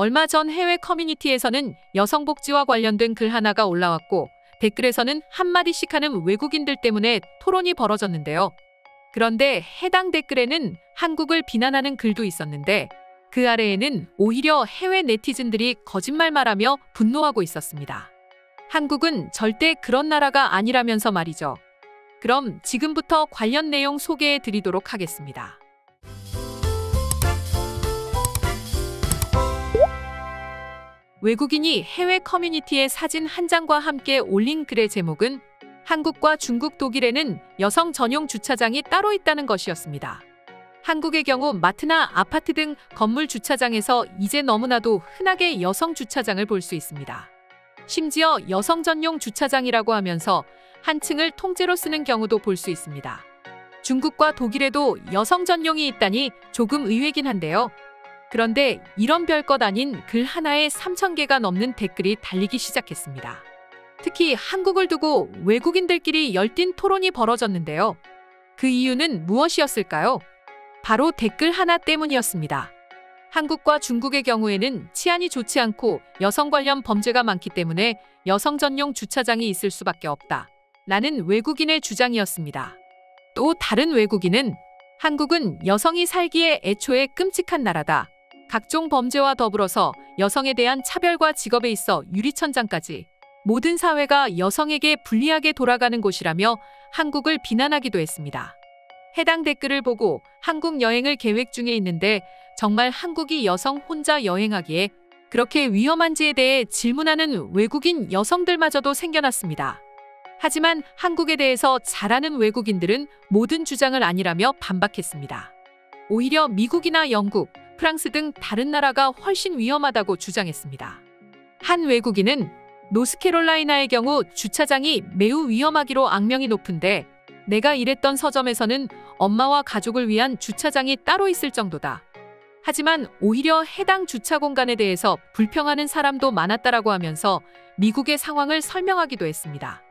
얼마 전 해외 커뮤니티에서는 여성 복지와 관련된 글 하나가 올라왔고 댓글에서는 한마디씩 하는 외국인들 때문에 토론이 벌어졌는데요. 그런데 해당 댓글에는 한국을 비난하는 글도 있었는데 그 아래에는 오히려 해외 네티즌들이 거짓말 말하며 분노하고 있었습니다. 한국은 절대 그런 나라가 아니라면서 말이죠. 그럼 지금부터 관련 내용 소개해 드리도록 하겠습니다. 외국인이 해외 커뮤니티에 사진 한 장과 함께 올린 글의 제목은 한국과 중국, 독일에는 여성 전용 주차장이 따로 있다는 것이었습니다. 한국의 경우 마트나 아파트 등 건물 주차장에서 이제 너무나도 흔하게 여성 주차장을 볼 수 있습니다. 심지어 여성 전용 주차장이라고 하면서 한 층을 통째로 쓰는 경우도 볼 수 있습니다. 중국과 독일에도 여성 전용이 있다니 조금 의외긴 한데요. 그런데 이런 별것 아닌 글 하나에 3,000개가 넘는 댓글이 달리기 시작했습니다. 특히 한국을 두고 외국인들끼리 열띤 토론이 벌어졌는데요. 그 이유는 무엇이었을까요? 바로 댓글 하나 때문이었습니다. 한국과 중국의 경우에는 치안이 좋지 않고 여성 관련 범죄가 많기 때문에 여성 전용 주차장이 있을 수밖에 없다 라는 외국인의 주장이었습니다. 또 다른 외국인은 한국은 여성이 살기에 애초에 끔찍한 나라다. 각종 범죄와 더불어서 여성에 대한 차별과 직업에 있어 유리천장까지 모든 사회가 여성에게 불리하게 돌아가는 곳이라며 한국을 비난하기도 했습니다. 해당 댓글을 보고 한국 여행을 계획 중에 있는데 정말 한국이 여성 혼자 여행하기에 그렇게 위험한지에 대해 질문하는 외국인 여성들마저도 생겨났습니다. 하지만 한국에 대해서 잘 아는 외국인들은 모든 주장을 아니라며 반박했습니다. 오히려 미국이나 영국, 프랑스 등 다른 나라가 훨씬 위험하다고 주장했습니다. 한 외국인은 노스캐롤라이나의 경우 주차장이 매우 위험하기로 악명이 높은데 내가 일했던 서점에서는 엄마와 가족을 위한 주차장이 따로 있을 정도다. 하지만 오히려 해당 주차 공간에 대해서 불평하는 사람도 많았다라고 하면서 미국의 상황을 설명하기도 했습니다.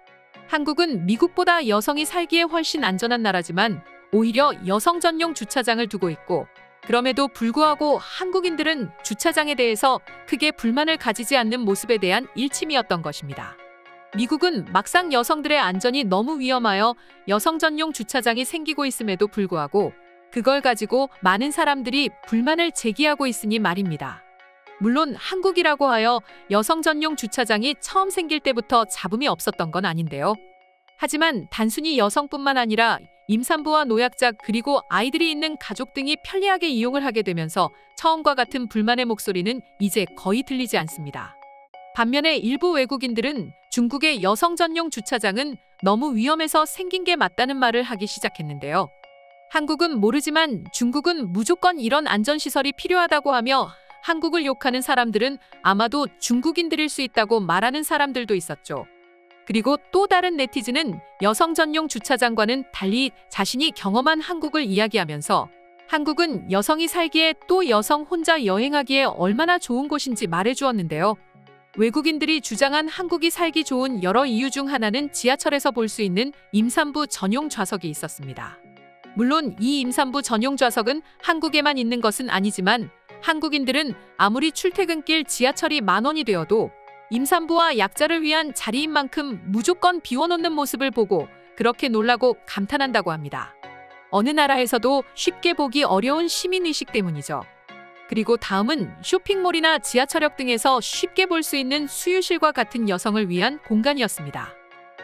한국은 미국보다 여성이 살기에 훨씬 안전한 나라지만 오히려 여성 전용 주차장을 두고 있고 그럼에도 불구하고 한국인들은 주차장에 대해서 크게 불만을 가지지 않는 모습에 대한 일침이었던 것입니다. 미국은 막상 여성들의 안전이 너무 위험하여 여성 전용 주차장이 생기고 있음에도 불구하고 그걸 가지고 많은 사람들이 불만을 제기하고 있으니 말입니다. 물론 한국이라고 하여 여성 전용 주차장이 처음 생길 때부터 잡음이 없었던 건 아닌데요. 하지만 단순히 여성뿐만 아니라 임산부와 노약자 그리고 아이들이 있는 가족 등이 편리하게 이용을 하게 되면서 처음과 같은 불만의 목소리는 이제 거의 들리지 않습니다. 반면에 일부 외국인들은 중국의 여성 전용 주차장은 너무 위험해서 생긴 게 맞다는 말을 하기 시작했는데요. 한국은 모르지만 중국은 무조건 이런 안전시설이 필요하다고 하며 한국을 욕하는 사람들은 아마도 중국인들일 수 있다고 말하는 사람들도 있었죠. 그리고 또 다른 네티즌은 여성 전용 주차장과는 달리 자신이 경험한 한국을 이야기하면서 한국은 여성이 살기에 또 여성 혼자 여행하기에 얼마나 좋은 곳인지 말해주었는데요. 외국인들이 주장한 한국이 살기 좋은 여러 이유 중 하나는 지하철에서 볼 수 있는 임산부 전용 좌석이 있었습니다. 물론 이 임산부 전용 좌석은 한국에만 있는 것은 아니지만 한국인들은 아무리 출퇴근길 지하철이 10,000원이 되어도 임산부와 약자를 위한 자리인 만큼 무조건 비워놓는 모습을 보고 그렇게 놀라고 감탄한다고 합니다. 어느 나라에서도 쉽게 보기 어려운 시민의식 때문이죠. 그리고 다음은 쇼핑몰이나 지하철역 등에서 쉽게 볼 수 있는 수유실과 같은 여성을 위한 공간이었습니다.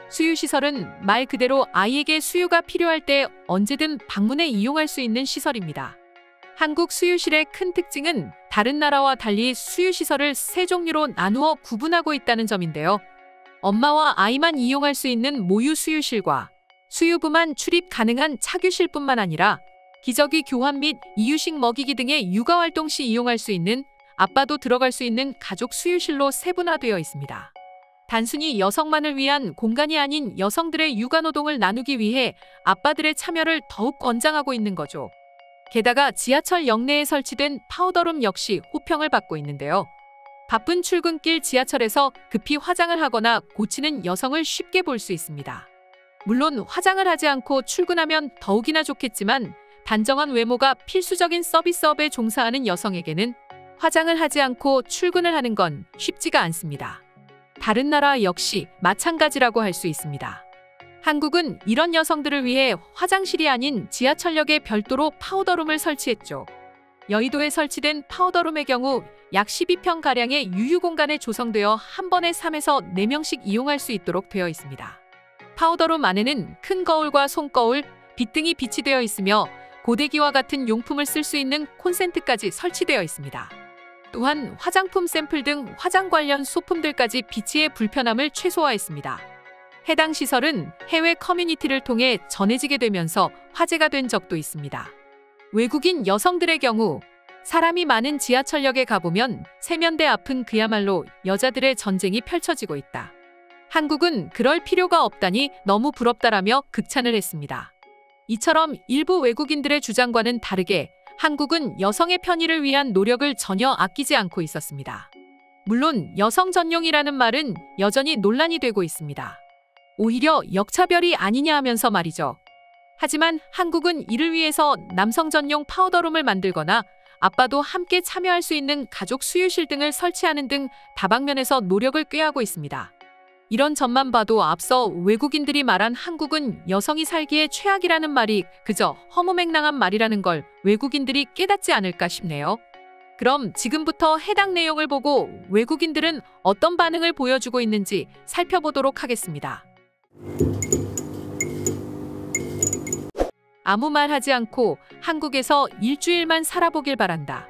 수유시설은 말 그대로 아이에게 수유가 필요할 때 언제든 방문해 이용할 수 있는 시설입니다. 한국 수유실의 큰 특징은 다른 나라와 달리 수유시설을 세 종류로 나누어 구분하고 있다는 점인데요. 엄마와 아이만 이용할 수 있는 모유 수유실과 수유부만 출입 가능한 차규실뿐만 아니라 기저귀 교환 및 이유식 먹이기 등의 육아활동 시 이용할 수 있는 아빠도 들어갈 수 있는 가족 수유실로 세분화되어 있습니다. 단순히 여성만을 위한 공간이 아닌 여성들의 육아노동을 나누기 위해 아빠들의 참여를 더욱 권장하고 있는 거죠. 게다가 지하철 역내에 설치된 파우더룸 역시 호평을 받고 있는데요. 바쁜 출근길 지하철에서 급히 화장을 하거나 고치는 여성을 쉽게 볼 수 있습니다. 물론 화장을 하지 않고 출근하면 더욱이나 좋겠지만 단정한 외모가 필수적인 서비스업에 종사하는 여성에게는 화장을 하지 않고 출근을 하는 건 쉽지가 않습니다. 다른 나라 역시 마찬가지라고 할 수 있습니다. 한국은 이런 여성들을 위해 화장실이 아닌 지하철역에 별도로 파우더룸을 설치했죠. 여의도에 설치된 파우더룸의 경우 약 12평가량의 유유 공간에 조성되어 한 번에 3에서 4명씩 이용할 수 있도록 되어 있습니다. 파우더룸 안에는 큰 거울과 손거울, 빛 등이 비치되어 있으며 고데기와 같은 용품을 쓸 수 있는 콘센트까지 설치되어 있습니다. 또한 화장품 샘플 등 화장 관련 소품들까지 비치해 불편함을 최소화했습니다. 해당 시설은 해외 커뮤니티를 통해 전해지게 되면서 화제가 된 적도 있습니다. 외국인 여성들의 경우 사람이 많은 지하철역에 가보면 세면대 앞은 그야말로 여자들의 전쟁이 펼쳐지고 있다. 한국은 그럴 필요가 없다니 너무 부럽다라며 극찬을 했습니다. 이처럼 일부 외국인들의 주장과는 다르게 한국은 여성의 편의를 위한 노력을 전혀 아끼지 않고 있었습니다. 물론 여성 전용이라는 말은 여전히 논란이 되고 있습니다. 오히려 역차별이 아니냐 하면서 말이죠. 하지만 한국은 이를 위해서 남성 전용 파우더룸을 만들거나 아빠도 함께 참여할 수 있는 가족 수유실 등을 설치하는 등 다방면에서 노력을 꾀하고 있습니다. 이런 점만 봐도 앞서 외국인들이 말한 한국은 여성이 살기에 최악이라는 말이 그저 허무맹랑한 말이라는 걸 외국인들이 깨닫지 않을까 싶네요. 그럼 지금부터 해당 내용을 보고 외국인들은 어떤 반응을 보여주고 있는지 살펴보도록 하겠습니다. 아무 말 하지 않고 한국에서 일주일만 살아보길 바란다.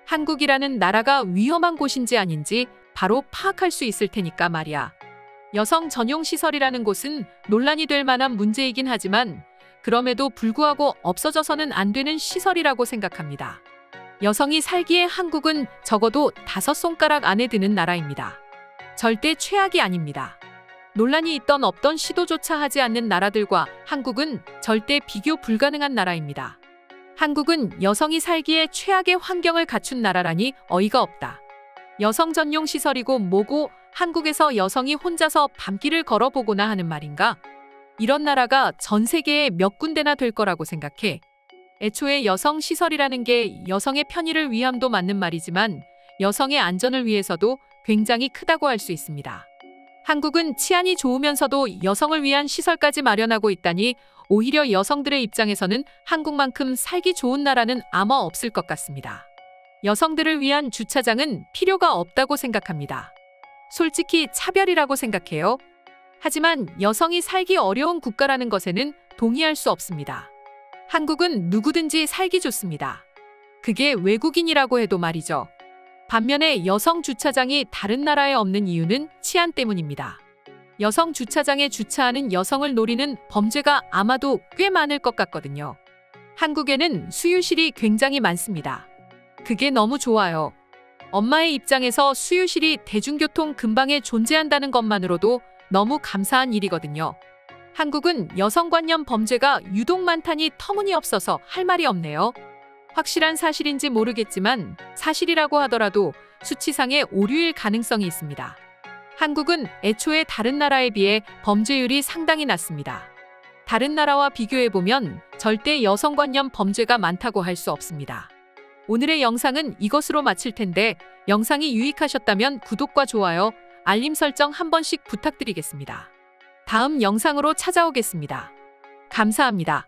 한국이라는 나라가 위험한 곳인지 아닌지 바로 파악할 수 있을 테니까 말이야. 여성 전용 시설이라는 곳은 논란이 될 만한 문제이긴 하지만 그럼에도 불구하고 없어져서는 안 되는 시설이라고 생각합니다. 여성이 살기에 한국은 적어도 5손가락 안에 드는 나라입니다. 절대 최악이 아닙니다. 논란이 있던 없던 시도조차 하지 않는 나라들과 한국은 절대 비교 불가능한 나라입니다. 한국은 여성이 살기에 최악의 환경을 갖춘 나라라니 어이가 없다. 여성 전용 시설이고 뭐고 한국에서 여성이 혼자서 밤길을 걸어보거나 하는 말인가? 이런 나라가 전 세계에 몇 군데나 될 거라고 생각해. 애초에 여성 시설이라는 게 여성의 편의를 위함도 맞는 말이지만 여성의 안전을 위해서도 굉장히 크다고 할 수 있습니다. 한국은 치안이 좋으면서도 여성을 위한 시설까지 마련하고 있다니 오히려 여성들의 입장에서는 한국만큼 살기 좋은 나라는 아마 없을 것 같습니다. 여성들을 위한 주차장은 필요가 없다고 생각합니다. 솔직히 차별이라고 생각해요. 하지만 여성이 살기 어려운 국가라는 것에는 동의할 수 없습니다. 한국은 누구든지 살기 좋습니다. 그게 외국인이라고 해도 말이죠. 반면에 여성 주차장이 다른 나라에 없는 이유는 치안 때문입니다. 여성 주차장에 주차하는 여성을 노리는 범죄가 아마도 꽤 많을 것 같거든요. 한국에는 수유실이 굉장히 많습니다. 그게 너무 좋아요. 엄마의 입장에서 수유실이 대중교통 근방에 존재한다는 것만으로도 너무 감사한 일이거든요. 한국은 여성관련 범죄가 유독 많다니 터무니없어서 할 말이 없네요. 확실한 사실인지 모르겠지만 사실이라고 하더라도 수치상의 오류일 가능성이 있습니다. 한국은 애초에 다른 나라에 비해 범죄율이 상당히 낮습니다. 다른 나라와 비교해보면 절대 여성 관련 범죄가 많다고 할 수 없습니다. 오늘의 영상은 이것으로 마칠 텐데 영상이 유익하셨다면 구독과 좋아요, 알림 설정 한 번씩 부탁드리겠습니다. 다음 영상으로 찾아오겠습니다. 감사합니다.